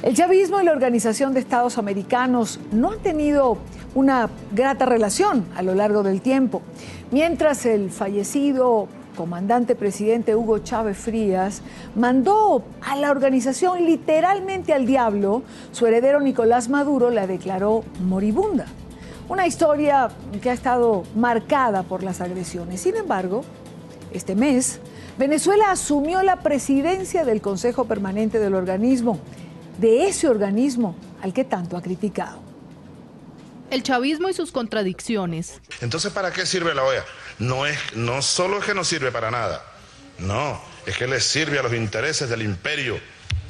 El chavismo y la Organización de Estados Americanos no han tenido una grata relación a lo largo del tiempo. Mientras el fallecido comandante presidente Hugo Chávez Frías mandó a la organización literalmente al diablo, su heredero Nicolás Maduro la declaró moribunda. Una historia que ha estado marcada por las agresiones. Sin embargo, este mes, Venezuela asumió la presidencia del Consejo Permanente del organismo, de ese organismo al que tanto ha criticado. El chavismo y sus contradicciones. Entonces, ¿para qué sirve la OEA? No solo es que no sirve para nada, no, es que le sirve a los intereses del imperio,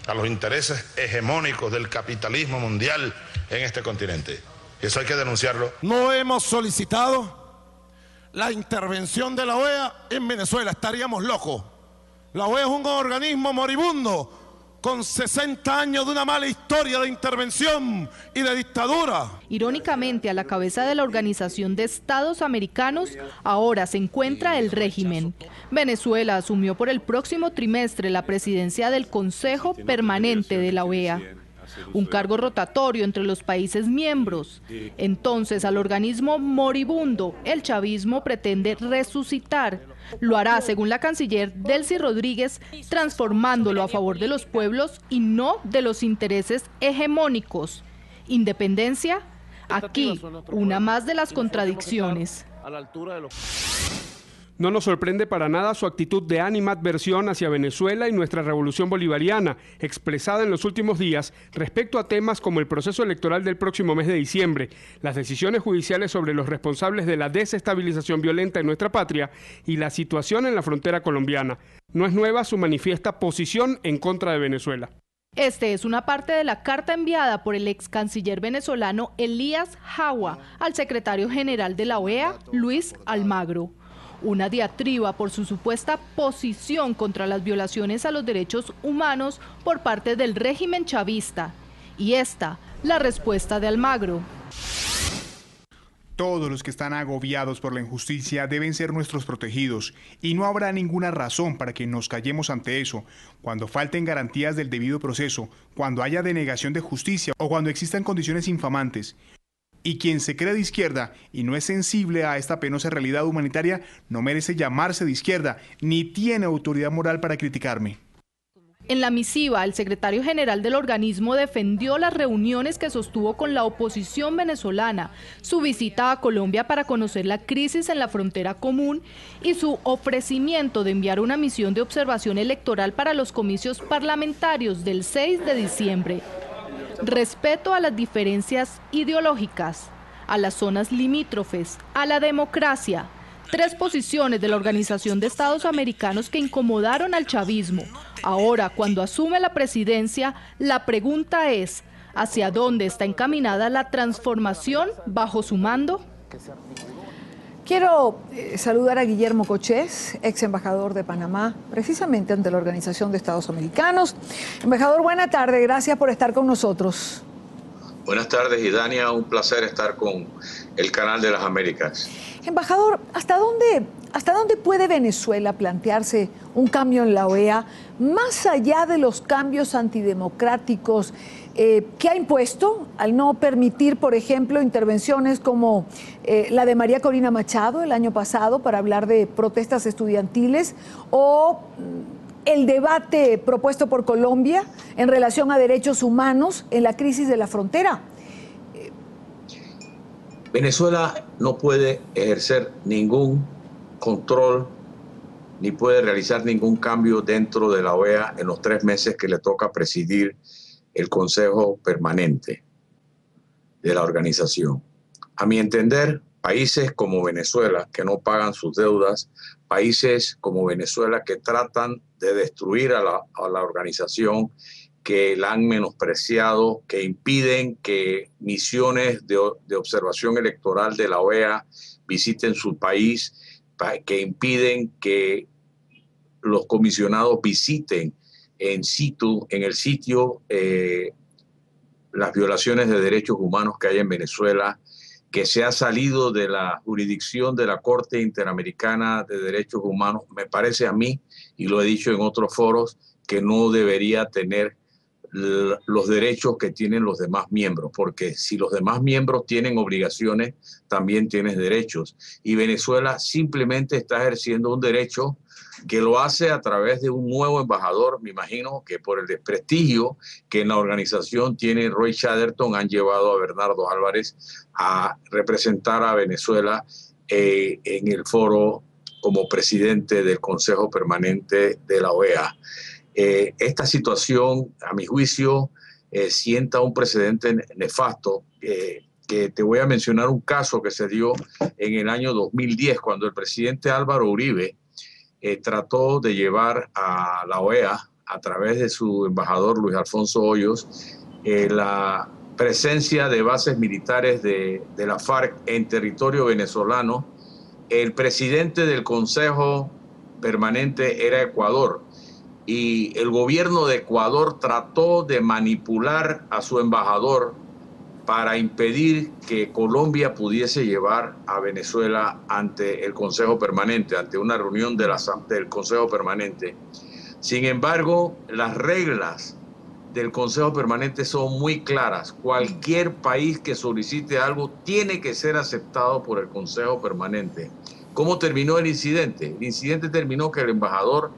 a los intereses hegemónicos del capitalismo mundial en este continente. Eso hay que denunciarlo. No hemos solicitado la intervención de la OEA en Venezuela, estaríamos locos. La OEA es un organismo moribundo, con 60 años de una mala historia de intervención y de dictadura. Irónicamente, a la cabeza de la Organización de Estados Americanos ahora se encuentra el régimen. Venezuela asumió por el próximo trimestre la presidencia del Consejo Permanente de la OEA, un cargo rotatorio entre los países miembros. Entonces, al organismo moribundo, el chavismo pretende resucitar. Lo hará, según la canciller Delcy Rodríguez, transformándolo a favor de los pueblos y no de los intereses hegemónicos. Independencia, aquí, una más de las contradicciones. No nos sorprende para nada su actitud de animadversión hacia Venezuela y nuestra revolución bolivariana, expresada en los últimos días respecto a temas como el proceso electoral del próximo mes de diciembre, las decisiones judiciales sobre los responsables de la desestabilización violenta en nuestra patria y la situación en la frontera colombiana. No es nueva su manifiesta posición en contra de Venezuela. Este es una parte de la carta enviada por el ex canciller venezolano Elías Jagua al secretario general de la OEA, Luis Almagro. Una diatriba por su supuesta posición contra las violaciones a los derechos humanos por parte del régimen chavista. Y esta, la respuesta de Almagro. Todos los que están agobiados por la injusticia deben ser nuestros protegidos y no habrá ninguna razón para que nos callemos ante eso. Cuando falten garantías del debido proceso, cuando haya denegación de justicia o cuando existan condiciones infamantes. Y quien se cree de izquierda y no es sensible a esta penosa realidad humanitaria no merece llamarse de izquierda ni tiene autoridad moral para criticarme. En la misiva, el secretario general del organismo defendió las reuniones que sostuvo con la oposición venezolana, su visita a Colombia para conocer la crisis en la frontera común y su ofrecimiento de enviar una misión de observación electoral para los comicios parlamentarios del 6 de diciembre. Respeto a las diferencias ideológicas, a las zonas limítrofes, a la democracia. 3 posiciones de la Organización de Estados Americanos que incomodaron al chavismo. Ahora, cuando asume la presidencia, la pregunta es, ¿hacia dónde está encaminada la transformación bajo su mando? Quiero saludar a Guillermo Cochés, ex embajador de Panamá, precisamente ante la Organización de Estados Americanos. Embajador, buena tarde, gracias por estar con nosotros. Buenas tardes, Idania, un placer estar con el Canal de las Américas. Embajador, ¿hasta dónde puede Venezuela plantearse un cambio en la OEA, más allá de los cambios antidemocráticos que ha impuesto al no permitir, por ejemplo, intervenciones como la de María Corina Machado el año pasado para hablar de protestas estudiantiles o el debate propuesto por Colombia en relación a derechos humanos en la crisis de la frontera? Venezuela no puede ejercer ningún control ni puede realizar ningún cambio dentro de la OEA en los 3 meses que le toca presidir el Consejo Permanente de la organización. A mi entender, países como Venezuela que no pagan sus deudas, países como Venezuela que tratan de destruir a la organización, que la han menospreciado, que impiden que misiones de observación electoral de la OEA visiten su país, que impiden que los comisionados visiten en el sitio las violaciones de derechos humanos que hay en Venezuela, que se ha salido de la jurisdicción de la Corte Interamericana de Derechos Humanos. Me parece a mí, y lo he dicho en otros foros, que no debería tener los derechos que tienen los demás miembros, porque si los demás miembros tienen obligaciones, también tienes derechos. Y Venezuela simplemente está ejerciendo un derecho que lo hace a través de un nuevo embajador. Me imagino que por el desprestigio que en la organización tiene Roy Chatterton, han llevado a Bernardo Álvarez a representar a Venezuela en el foro como presidente del Consejo Permanente de la OEA. Esta situación, a mi juicio, sienta un precedente nefasto, que te voy a mencionar un caso que se dio en el año 2010, cuando el presidente Álvaro Uribe trató de llevar a la OEA, a través de su embajador Luis Alfonso Hoyos, la presencia de bases militares de la FARC en territorio venezolano. El presidente del Consejo Permanente era Ecuador, y el gobierno de Ecuador trató de manipular a su embajador para impedir que Colombia pudiese llevar a Venezuela ante el Consejo Permanente, ante una reunión del Consejo Permanente. Sin embargo, las reglas del Consejo Permanente son muy claras. Cualquier país que solicite algo tiene que ser aceptado por el Consejo Permanente. ¿Cómo terminó el incidente? El incidente terminó que el embajador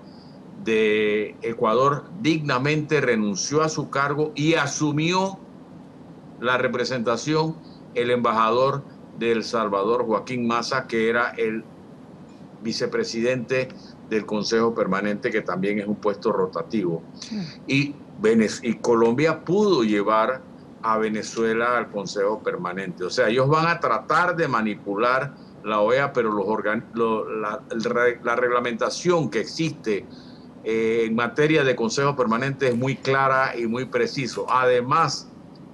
de Ecuador dignamente renunció a su cargo y asumió la representación el embajador de El Salvador, Joaquín Maza, que era el vicepresidente del Consejo Permanente, que también es un puesto rotativo. Y Colombia pudo llevar a Venezuela al Consejo Permanente. O sea, ellos van a tratar de manipular la OEA, pero la reglamentación que existe en materia de Consejo Permanente es muy clara y muy preciso. Además,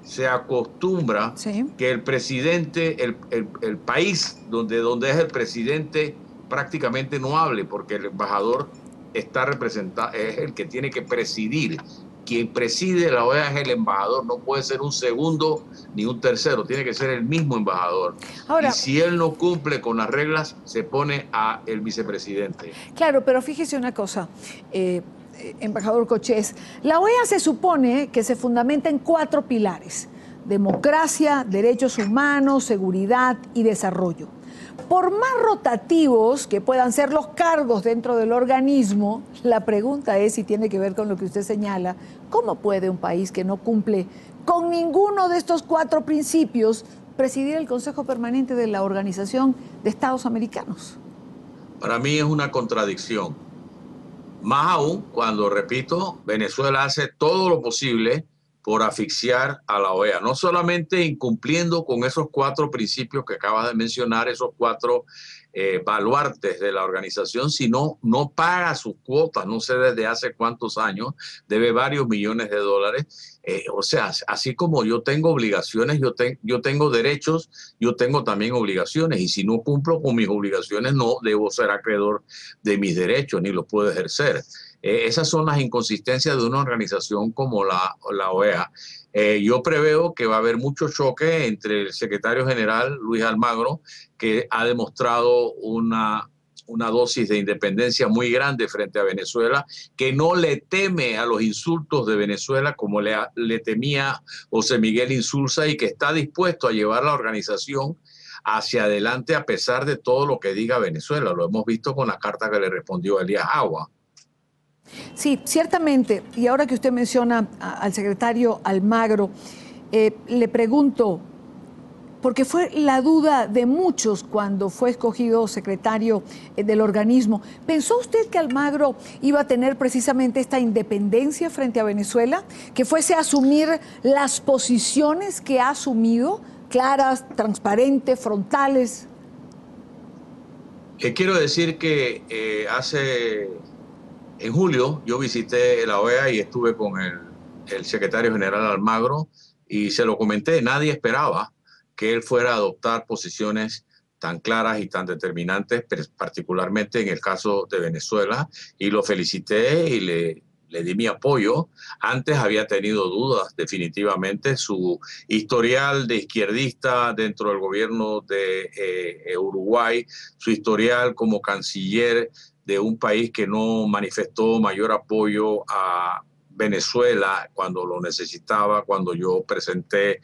se acostumbra que el presidente, el país donde es el presidente, prácticamente no hable, porque el embajador está representado, es el que tiene que presidir. Quien preside la OEA es el embajador, no puede ser un segundo ni un tercero, tiene que ser el mismo embajador. Ahora, y si él no cumple con las reglas, se pone a el vicepresidente. Claro, pero fíjese una cosa, embajador Cochés, la OEA se supone que se fundamenta en 4 pilares: democracia, derechos humanos, seguridad y desarrollo. Por más rotativos que puedan ser los cargos dentro del organismo, la pregunta es, y tiene que ver con lo que usted señala, ¿cómo puede un país que no cumple con ninguno de estos 4 principios presidir el Consejo Permanente de la Organización de Estados Americanos? Para mí es una contradicción. Más aún cuando, repito, Venezuela hace todo lo posible por asfixiar a la OEA, no solamente incumpliendo con esos 4 principios que acabas de mencionar, esos 4 baluartes de la organización, sino no paga sus cuotas, no sé desde hace cuántos años, debe varios millones de dólares. O sea, así como yo tengo obligaciones, yo tengo derechos, yo tengo también obligaciones, y si no cumplo con mis obligaciones, no debo ser acreedor de mis derechos, ni los puedo ejercer. Esas son las inconsistencias de una organización como la OEA. Yo preveo que va a haber mucho choque entre el secretario general, Luis Almagro, que ha demostrado una dosis de independencia muy grande frente a Venezuela, que no le teme a los insultos de Venezuela como le temía José Miguel Insulza, y que está dispuesto a llevar la organización hacia adelante a pesar de todo lo que diga Venezuela. Lo hemos visto con la carta que le respondió Elías Agua. Sí, ciertamente. Y ahora que usted menciona al secretario Almagro, le pregunto, porque fue la duda de muchos cuando fue escogido secretario del organismo, ¿pensó usted que Almagro iba a tener precisamente esta independencia frente a Venezuela? ¿Que fuese a asumir las posiciones que ha asumido, claras, transparentes, frontales? Quiero decir que en julio yo visité la OEA y estuve con el secretario general Almagro, y se lo comenté. Nadie esperaba que él fuera a adoptar posiciones tan claras y tan determinantes, particularmente en el caso de Venezuela, y lo felicité y le di mi apoyo. Antes había tenido dudas, definitivamente. Su historial de izquierdista dentro del gobierno de Uruguay, su historial como canciller de un país que no manifestó mayor apoyo a Venezuela cuando lo necesitaba, cuando yo presenté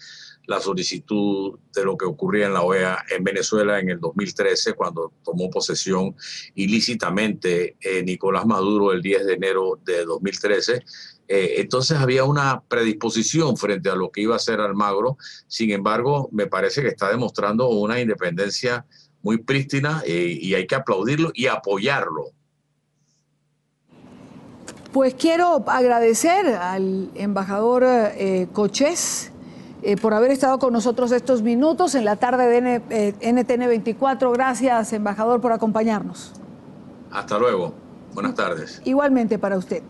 la solicitud de lo que ocurría en la OEA en Venezuela en el 2013, cuando tomó posesión ilícitamente Nicolás Maduro el 10 de enero de 2013. Entonces había una predisposición frente a lo que iba a hacer Almagro. Sin embargo, me parece que está demostrando una independencia muy prístina y hay que aplaudirlo y apoyarlo. Pues quiero agradecer al embajador Cochés por haber estado con nosotros estos minutos en la tarde de NTN 24. Gracias, embajador, por acompañarnos. Hasta luego. Buenas tardes. Igualmente para usted.